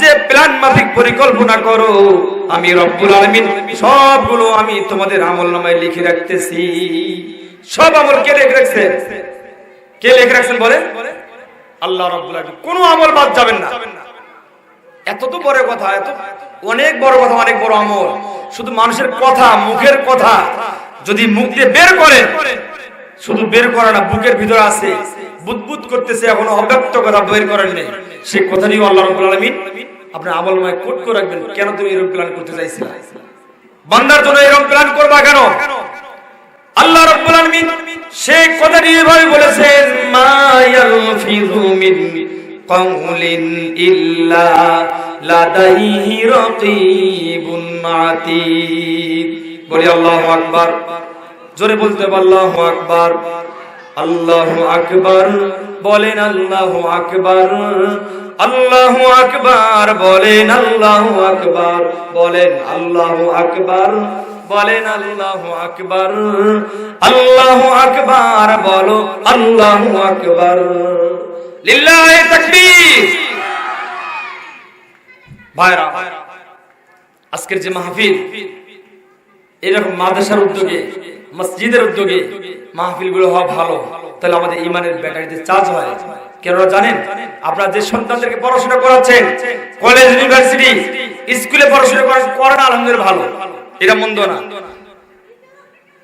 যে প্ল্যান মাফিক পরিকল্পনা করো, আমি রব্বুল আলামিন সবগুলো আমি তোমাদের আমলনামায় লিখে রাখতেছি। সব আমল কে লিখে রাখছেন? কে লিখে রাখছেন বলেন? আল্লাহ রাব্বুল আলামিন। কোনো আমল বাদ যাবেন না। এত তো বড় কথা, এত অনেক বড় কথা, অনেক বড় আমল। শুধু মানুষের কথা, মুখের কথা যদি মুখ দিয়ে বের করে, শুধু বের করে না, বুকের ভিতরে আছে, বুদবুদ করতেছে, এখনো অব্যক্ত কথা বের করেন নেই, সেই কথাটিও আল্লাহ রাব্বুল আলামিন আপনার আমলনামায় কোট করে রাখবেন। কেন তুমি এরকম প্ল্যান করতে চাইছিলা? বান্দার জন্য এরকম প্ল্যান করবা কেন? আল্লাহ রাব্বুল আলামিন সেই কথাটি এভাবে বলেছেন, মা ইয়ালফিযু মিন কাউলিন ইল্লা লাদাইহি রাকীবুন আতীদ। বলি আল্লাহু আকবার। জোরে বলতে আল্লাহু আকবার। আল্লাহু আকবার বলেন, আল্লাহু আকবার। আল্লাহু আকবার বলেন, আল্লাহু আকবার বলেন, আল্লাহু আকবার বলেন, আল্লাহু আকবার। আল্লাহু আকবার বলো, আল্লাহু আকবার। লিল্লাহি তাকবীর। ভাইরা, আজকের যে মাহফিল, এরকম মাদ্রাসার উদ্যোগে, মসজিদের উদ্যোগে মাহফিলগুলো হওয়া ভালো। তাহলে আমাদের ঈমানের ব্যাটারিতে চার্জ হয়। কেন জানেন? আপনারা যে সন্তানদেরকে পড়াশোনা করাচ্ছেন, কলেজ, ইউনিভার্সিটি, স্কুলে পড়াশোনা করেন, আলহামদুলিল্লাহ ভালো, এটা মন্দ না।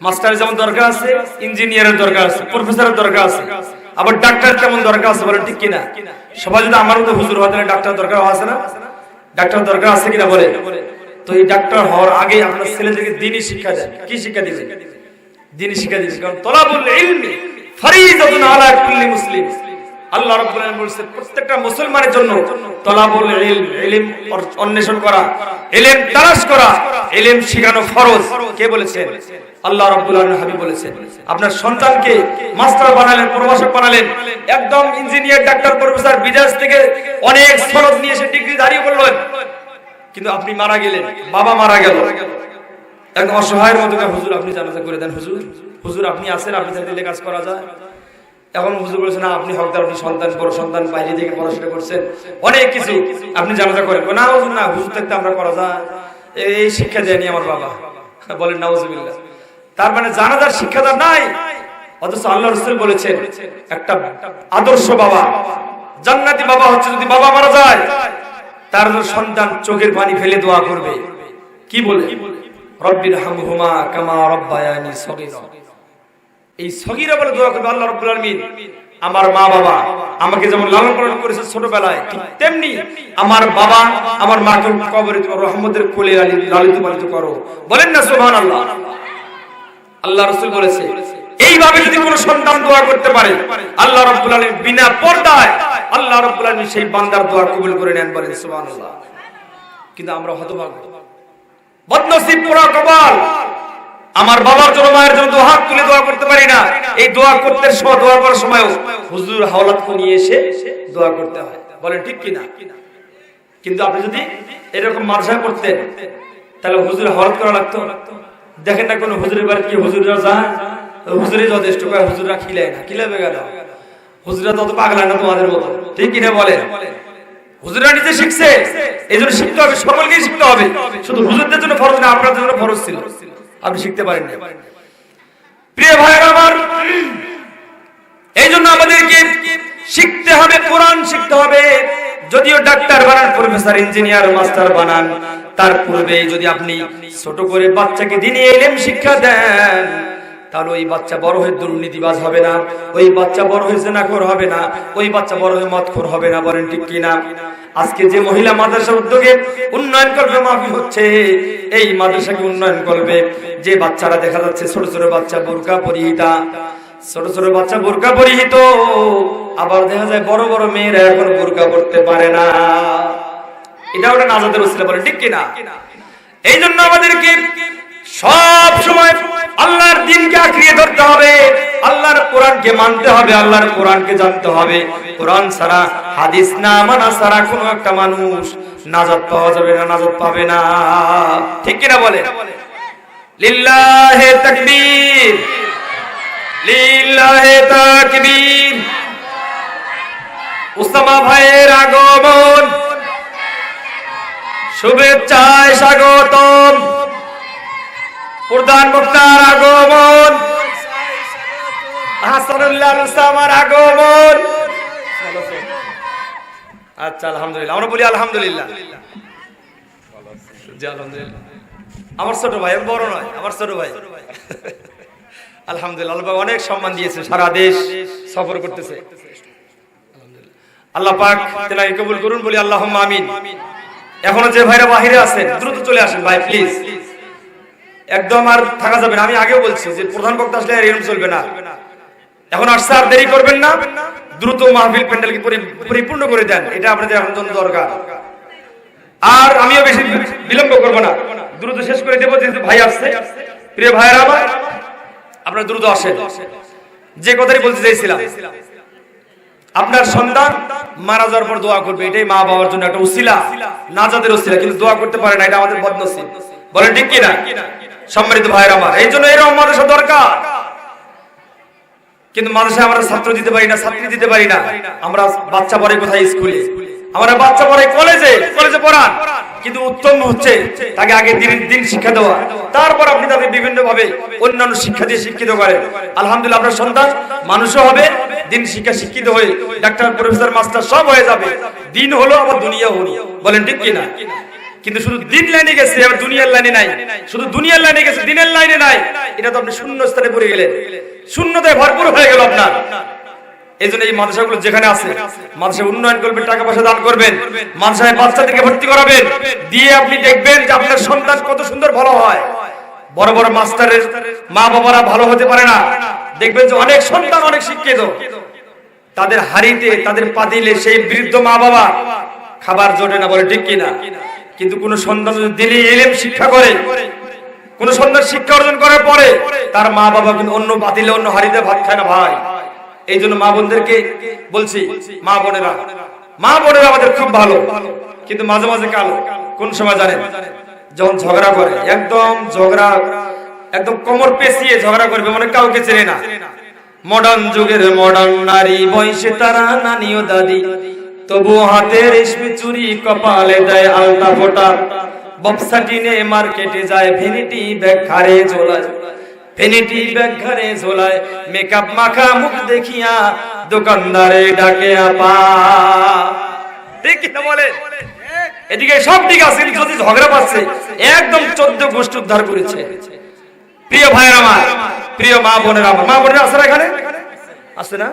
মাস্টারের যেমন দরকার আছে, ইঞ্জিনিয়ারের দরকার আছে, প্রফেসরের দরকার আছে, আবার ডাক্তার কেমন দরকার আছে, বলেন ঠিক কিনা? সবাই যদি আমার মতো হুজুর হয়, তাহলে ডাক্তার দরকার আছে না? ডাক্তার দরকার আছে কিনা বলে? তো এই ডাক্তার হওয়ার আগে আপনার ছেলেদেরকে দ্বীনি শিক্ষা দেন। কি শিক্ষা দিবেন? দ্বীনি শিক্ষা দিবেন। কারণ তলাবুল ইলমি ফরিজাতুন আলা কুল্লি মুসলিম। আল্লাহ রাব্বুল আলামিন বলেছেন, প্রত্যেকটা মুসলমানের জন্য তলাবুল ইলম, ইলম অন্বেষণ করা, ইলম তালাশ করা, ইলম শিখানো ফরজ। কে বলেছেন? আল্লাহ রাব্বুল আলামিন হাবিব বলেছেন। আপনার সন্তানকে মাস্টার বানালেন, প্রভাষক বানালেন, একদম ইঞ্জিনিয়ার, ডাক্তার, প্রফেসর, বিদেশ থেকে অনেক সনদ নিয়ে এসে ডিগ্রি দাঁড়িয়ে বললেন, কিন্তু আপনি মারা গেলেন, বাবা মারা গেল, একদম অসহায়ের মতো, হুজুর আপনি জানাজা করে দেন, হুজুর, হুজুর আপনি আছেন, আপনি দিলে কাজ করা যায়। এখন হুজুর বলেছেন, না আপনি হকদার, আপনি সন্তান, বড় সন্তান, বাইরে থেকে পড়াশোনা করছেন, অনেক কিছু, আপনি জানাজা করেন। না হুজুর, না হুজুর থাকতে আমরা করা যায়, এই শিক্ষা দেয়নি আমার বাবা। বলেন নাউজুবিল্লাহ। তার মানে জানাজার শিক্ষাদার নাই। অথচ আল্লাহ রাসূল বলেছেন, একটা আদর্শ বাবা, জান্নাতি বাবা হচ্ছে, যদি বাবা মারা যায় তার সন্তান চোখের পানি ফেলে দোয়া করবে। কি বলে? রব্বিরহামহুমা কামা রাব্বায়ানি সগীরা। এই সগীরা বলে দোয়া করবে আল্লাহ রাব্বুল আলামিন, আমার মা বাবা আমাকে যেমন লালন পালন করেছে ছোটবেলায়, ঠিক তেমনি আমার বাবা আমার মাকে কবরে রহমতের কোলে লালিত পালিত করো। বলেন না সুবহানাল্লাহ। আল্লাহ রাসূল বলেছে, এইভাবে যদি কোনো সন্তান দোয়া করতে পারে, আল্লাহ রাব্বুল আলামিন বিনা পর্দায় আল্লাহ রাব্বুল আলামিন সেই বান্দার দোয়া কবুল করে নেন। বলেন সুবহানাল্লাহ। কিন্তু আমরা হতভাগ্য, বদনসিব, পোড়া কপাল, আমার বাবার জন্য, মায়ের জন্য দোয়া তুলে দোয়া করতে পারি না। এই দোয়া করতে সময়, দোয়া করার সময়ও হুজুর হাওলাতকে নিয়ে এসে দোয়া করতে হয়। বলেন ঠিক কিনা? কিন্তু আপনি যদি এরকম মাদ্রাসা করতেন, তাহলে হুজুর হাওলাত করা লাগতো। দেখেন না কোন হুজুরের বাড়ি কি হুজুররা যায়, হুজুরই যথেষ্ট, হুজুররা খিলায় না, খিলাবে গেল, হুজুররা তত পাগলা না তোমাদের মতো, ঠিক কিনা বলে? হুজুররা নিজে শিখছে, এই জন্য শিখতে হবে, সকলকেই শিখতে হবে। শুধু হুজুরদের জন্য ফরজ না, আপনাদের জন্য ফরজ ছিল, আপনি শিখতে পারেন না। প্রিয় ভাইরা আমার, এই জন্য আমাদেরকে শিখতে হবে, কোরআন শিখতে হবে। যদিও ডাক্তার বানান, প্রফেসর, ইঞ্জিনিয়ার, মাস্টার বানান, তার পূর্বে যদি আপনি ছোট করে বাচ্চাকে দ্বীনি ইলম শিক্ষা দেন, তাহলে ওই বাচ্চা বড় হয়ে দুর্নীতিবাজ হবে না, ওই বাচ্চা বড় হয়ে জিনাখোর হবে না, ওই বাচ্চা বড় হয়ে মদখোর হবে না। বলেন ঠিক কিনা? আজকে যে মহিলা মাদ্রাসা উদ্যোগে উন্নয়ন করবে মাহফিল হচ্ছে, এই মাদ্রাসাকে উন্নয়ন করবে যে বাচ্চারা দেখা যাচ্ছে ছোট ছোট বাচ্চা বোরকা পরিহিতা, ছোট ছোট বাচ্চা বোরকা পরিহিত, আবার দেখা যায় বড় বড় মেয়েরা এখন বোরকা পরতে পারে না। এটা ওটা নাজাতের ওসিলা। বলে ঠিক কিনা? এই জন্য আমাদেরকে সব সময় আল্লাহর দ্বীনকে আঁকড়িয়ে ধরতে হবে, আল্লাহর কোরআনকে মানতে হবে, আল্লাহর কোরআনকে জানতে হবে। কোরআন ছাড়া, হাদিস না মানা ছাড়া কোনো একটা মানুষ নাজাত পাওয়া যাবে না, নাজাত পাবে না। ঠিক কিনা বলে? লিল্লাহি তাকবীর, লিল্লাহি তাকবীর। উসামা ভাইয়ের আগমন, শুভেচ্ছায় স্বাগতম, প্রধান বক্তার আগমন, হাসানুল্লাহ রুস্তামার আগমন। আচ্ছা আলহামদুলিল্লাহ, আমরা বলি আলহামদুলিল্লাহ। জি আলহামদুলিল্লাহ। আমার ছোট ভাই, আমি বড় নয়, আমার ছোট ভাই। আলহামদুলিল্লাহ, আল্লাহ পাক অনেক সম্মান দিয়েছে, সারা দেশ সফর করতেছে। আল্লাহ পাক তেনাকে কবুল করুন, বলি আল্লাহুম্মা আমিন। এখনো যে ভাইরা বাহিরে আছেন দ্রুত চলে আসেন ভাই, প্লিজ। একদম আর থাকা যাবে না। আমি আগেও বলছি যে প্রধান বক্তা আসলে আর এরকম চলবে না। এখন আসছে, আর দেরি করবেন না, দ্রুত মাহফিল প্যান্ডেলকে পরিপূর্ণ করে দেন, এটা আপনাদের এখন জন্য দরকার। আর আমিও বেশি বিলম্ব করব না, দ্রুত শেষ করে দেবো, যেহেতু ভাই আসছে। প্রিয় ভাইরা আমার, আপনারা দ্রুত আসেন। যে কথাই বলতে চাইছিলাম, আপনার সন্তান মারা যাওয়ার পর দোয়া করবে, এটাই মা বাবার জন্য একটা উসিলা, নাজাতের উসিলা, কিন্তু দোয়া করতে পারে না, এটা আমাদের বদনসিব। বলেন ঠিক কিনা? সম্মানিত ভাইরা আমার, এই জন্য এরকম মাদ্রাসা দরকার। কিন্তু মাদ্রাসায় আমরা ছাত্র দিতে পারি না, ছাত্রী দিতে পারি না। আমরা বাচ্চা পড়ে কোথায়? স্কুলে। আমরা বাচ্চা পড়ে কলেজে, কলেজে পড়ান, কিন্তু উত্তম হচ্ছে তাকে আগে দিন শিক্ষা দেওয়া, তারপর আপনি তাকে বিভিন্ন ভাবে অন্যান্য শিক্ষা দিয়ে শিক্ষিত করেন। আলহামদুলিল্লাহ, আপনার সন্তান মানুষও হবে, দিন শিক্ষা শিক্ষিত হয়ে ডাক্তার, প্রফেসর, মাস্টার সব হয়ে যাবে। দিন হলো আবার দুনিয়া হলো। বলেন ঠিক কিনা? কিন্তু শুধু দিন লাইনে গেছে, আর দুনিয়ার লাইনে নাই। শুধু দুনিয়ার লাইনে গেছে, দিনের লাইনে নাই, এটা তো আপনি শূন্য স্থানে পড়ে গেলেন, শূন্যতায় ভরপুর হয়ে গেল আপনার। এই জন্য এই মাদ্রাসাগুলো যেখানে আছে, মাদ্রাসা উন্নয়ন করবেন, টাকা পয়সা দান করবেন, মাদ্রাসায় বাচ্চাদেরকে ভর্তি করাবেন, দিয়ে আপনি দেখবেন যে আপনার সন্তান কত সুন্দর ভালো হয়। বড় বড় মাস্টারের মা বাবারা ভালো হতে পারে না, দেখবেন যে অনেক সন্তান অনেক শিক্ষিত, তাদের হাড়িতে, তাদের পাতিলে সেই বৃদ্ধ মা বাবা খাবার জোটে না। বলে ঠিক কিনা? কিন্তু কোন সন্তান যদি দিনে ইলম শিক্ষা করে, কোন সন্তান শিক্ষা অর্জন করার পরে তার মা বাবা কিন্তু অন্য পাতিলে, অন্য হাড়িতে ভাত খায় না ভাই। এই জন্য মা বোনদেরকে বলছি, মা বোনেরা আমাদের খুব ভালো, কিন্তু মাঝে মাঝে কালো। কোন সময় জানেন? যখন ঝগড়া করে, একদম কোমর পেঁচিয়ে ঝগড়া করবে, মানে কাউকে চেনে না। মডার্ন যুগের মডার্ন নারী, বয়সে তারা নানি ও দাদি, তবু হাতে রেশমি চুরি, কপালে দেয় আলতা ফোঁটা, বক্সাটিনে মার্কেটে যায়, ভ্যানিটি ব্যাগ ঘাড়ে ঝোলায়, ভ্যানিটি ব্যাগ ঘাড়ে ঝোলায়, মেকআপ মাখা মুখ দেখিয়া দোকানদারে ডাকে আপা। ঠিক কি না বলে? এদিকে সব ঠিক আছে, যদি ঝগড়া পাচ্ছে একদম 14 গোষ্ঠী উদ্ধার করেছে। প্রিয় ভাইয়ের আমার, প্রিয় মা বোনের আমার, মা বোনেরা আছে না এখানে? আছে না?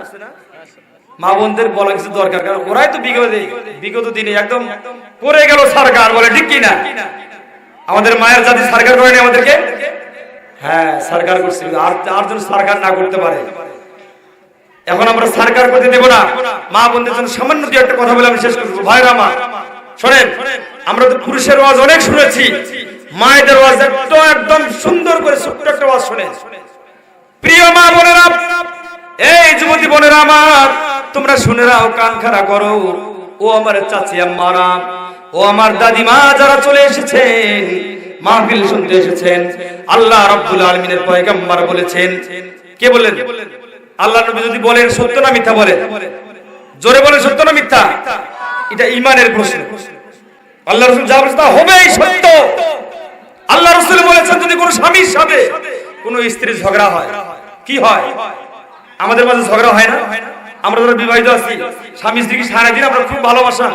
মা বোনদের বলা কিছু দরকার, কারণ ওরাই তো বিগত দিনে একদম করে গেল সরকার। বলে ঠিক কিনা? আমাদের মায়ের জাতি সরকার করেনি আমাদেরকে? হ্যাঁ, সরকার করছে, আর যেন সরকার না করতে পারে। এখন আমরা সরকার করতে দেব না। মা বোনদের জন্য সামান্য দিয়ে একটা কথা বলে আমি শেষ করবো। ভাইরা আমার শোনেন, আমরা তো পুরুষের ওয়াজ অনেক শুনেছি, মায়েদের ওয়াজ একদম সুন্দর করে ছোট্ট একটা ওয়াজ শুনেন। প্রিয় মা বোনেরা, এই যুবতী বোনেরা আমার, তোমরা শুনে নাও, কান খাড়া করো। ও আমার চাচি আম্মারা, ও আমার দাদিমা যারা চলে এসেছেন, মাহফিল শুনতে এসেছেন, আল্লাহ রাব্বুল আলামিনের পয়গম্বর বলেছেন, কে বলেন? আল্লাহ নবী যদি বলেন সত্য না মিথ্যা বলেন? জোরে বলেন, সত্য না মিথ্যা? এটা ঈমানের প্রশ্ন। আল্লাহ রাসূল যা বলেছেন তা হবেই সত্য। আল্লাহ রাসূল বলেছেন, যদি কোনো স্বামীর সাথে কোনো স্ত্রীর ঝগড়া হয়, কি হয়? আমাদের মাঝে ঝগড়া হয় না? আমরা যারা বিবাহিত আছি, স্বামী স্ত্রীকে সারাদিন আমরা খুব ভালোবাসা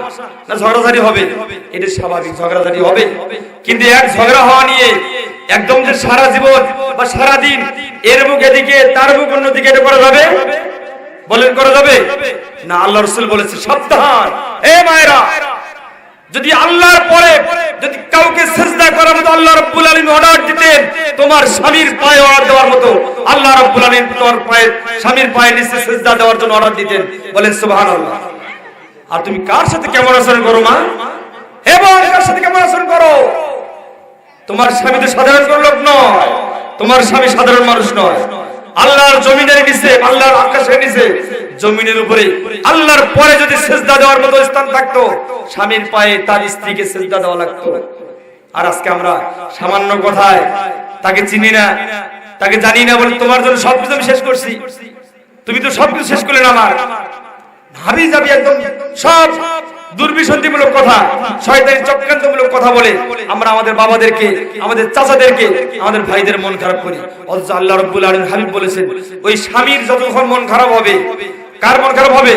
না, ঝগড়াঝাড়ি হবে, এটা স্বাভাবিক, ঝগড়াঝাড়ি হবে। কিন্তু এক ঝগড়া হওয়া নিয়ে একদম যে সারা জীবন বা সারা দিন এর মুখ এদিকে তার মুখ অন্যদিকে, এটা করা যাবে? বলেন, করা যাবে না? আল্লাহ রাসূল বলেছে সাবধান। এ মায়েরা, যদি আল্লাহর পরে যদি কাউকে সিজদা করার মতো আল্লাহ রাব্বুল আলামিন অর্ডার দিতেন, তোমার স্বামীর পায়ে অর্ডার দেওয়ার মতো আল্লাহ রাব্বুল আলামিন তোমার পায়ে, স্বামীর পায়ে নিচে সিজদা দেওয়ার জন্য অর্ডার দিতেন। বলেন সুবহানাল্লাহ। আর তুমি কার সাথে কেমন আচরণ করো মা? হে বোন, কার সাথে কেমন আচরণ করো? তোমার স্বামী তো সাধারণ কোনো লোক নয়, তোমার স্বামী সাধারণ মানুষ নয়। আল্লাহর জমিনের নিচে, আল্লাহর আকাশের নিচে, জমিনের উপরে আল্লাহর পরে যদি সিজদা দেওয়ার মতো স্থান থাকতো, স্বামীর পায়ে তার স্ত্রীকে সিজদা দেওয়া লাগতো। আর আজকে আমরা সামান্য কথায় তাকে চিনি না, তাকে জানি না বলে তোমার জন্য সবকিছু আমি শেষ করছি, তুমি তো সবকিছু শেষ করলে না। আমার ভাবি যাবি একদম সব দুর্বিসন্ধিমূলক কথা, শয়তানি চক্রান্তমূলক কথা বলে আমরা আমাদের বাবাদেরকে, আমাদের চাচাদেরকে, আমাদের ভাইদের মন খারাপ করি। অথচ আল্লাহ রাব্বুল আলামিন হাবিব বলেছেন, ওই স্বামীর যতক্ষণ মন খারাপ হবে, কার মন খারাপ হবে?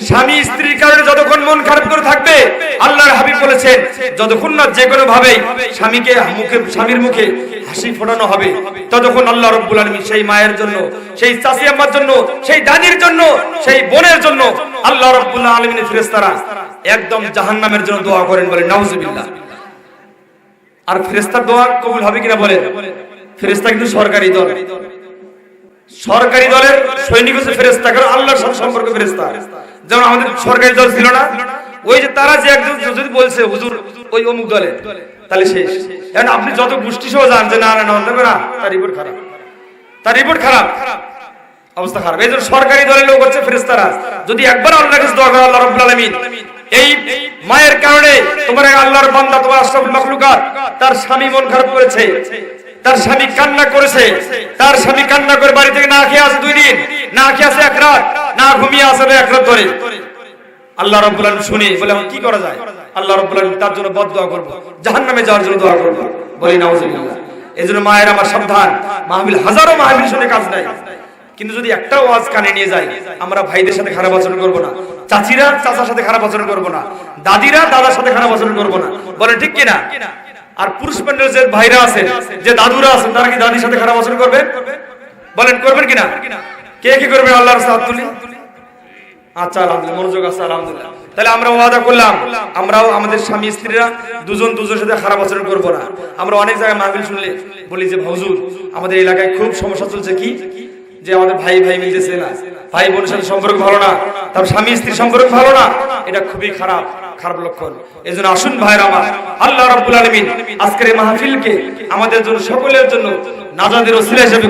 স্বামী স্ত্রীর কারণে যতক্ষণ মন খারাপ করে থাকবে, আল্লাহর হাবিব বলেছেন যতক্ষণ না যে কোনো ভাবে স্বামীর মুখে হাসি ফোটানো হবে, ততক্ষণ আল্লাহ রাব্বুল আলামিন সেই মায়ের জন্য, সেই চাচি আম্মার জন্য, সেই দাদির জন্য, সেই বোনের জন্য আল্লাহ রাব্বুল আলামিনের ফেরেশতারা একদম জাহান্নামের জন্য দোয়া করেন, বলেন নাউজুবিল্লাহ। আর ফেরেশতার দোয়া কবুল হবে কিনা বলেন? ফেরেশতা কিন্তু সরকারি দল, সরকারি দলের সৈনিক হচ্ছে ফেরেশতা, কারণ আল্লাহর সাথে সম্পর্ক ফেরেশতা। যেমন আমাদের সরকারি দল ছিল না, ওই যে তারা যে একজন যদি বলছে হুজুর ওই অমুক দলে, তাহলে শেষ। এখন আপনি যত গোষ্ঠী সহ জান যে না না দেবে না, তার রিপোর্ট খারাপ, তার রিপোর্ট খারাপ, অবস্থা খারাপ। এই জন্য সরকারি দলের লোক হচ্ছে ফেরেশতারা। যদি একবার আল্লাহর কাছে দোয়া করে আল্লাহ রাব্বুল আলামিন এই মায়ের কারণে তোমার আল্লাহর বান্দা, তোমার আশরাফুল মাখলুকাত, তার স্বামী মন খারাপ করেছে, তার স্বামী কান্না করেছে, তার স্বামী কান্না করে বাড়ি থেকে না খেয়ে আছে 2 দিন, না খেয়ে আছে 1 রাত, না ঘুমিয়ে আছে 1 রাত ধরে, আল্লাহ রাব্বুল আলামিন শুনে বলে কি করা যায়? আল্লাহ রাব্বুল আলামিন তার জন্য বদদোয়া করব, জাহান্নামে যাওয়ার জন্য দোয়া করব, বলি নাউজুবিল্লাহ। এজন্য মায়ের আমার সাবধান, মাহফিল হাজারো মাহফিল শুনে কাজ নাই, কিন্তু যদি একটা ওয়াজ কানে নিয়ে যায়, আমরা ভাইদের সাথে খারাপ আচরণ করব না, চাচিরা চাচার সাথে খারাপ আচরণ করব না, দাদিরা দাদার সাথে খারাপ আচরণ করব না, বলেন ঠিক কিনা? আর পুরুষ প্যান্ডেল যে ভাইরা আছেন, যে দাদুরা আছেন, তারা কি দাদির সাথে খারাপ আচরণ করবে? বলেন করবেন কিনা? কে কি করবে? আল্লাহর সাথে তুলি। আচ্ছা আলহামদুলিল্লাহ, মনোযোগ আছে আলহামদুলিল্লাহ। তাহলে আমরা ওয়াদা করলাম, আমরাও আমাদের স্বামী স্ত্রীরা দুজনের সাথে খারাপ আচরণ করব না। আমরা অনেক জায়গায় মাহফিল শুনলে বলি যে হুজুর আমাদের এলাকায় খুব সমস্যা চলছে, কি যে আমাদের ভাই মিলতেছে না, ভাই বোনের সাথে সম্পর্ক ভালো না, তার স্বামী স্ত্রীর সম্পর্ক ভালো না, এটা খুবই খারাপ লক্ষণ। এজন্য আসুন ভাইরা আমার, আল্লাহ রাব্বুল আলামিন আজকের এই মাহফিলকে আমাদের জন্য, সকলের জন্য নাজাতের ওসিলা হিসেবে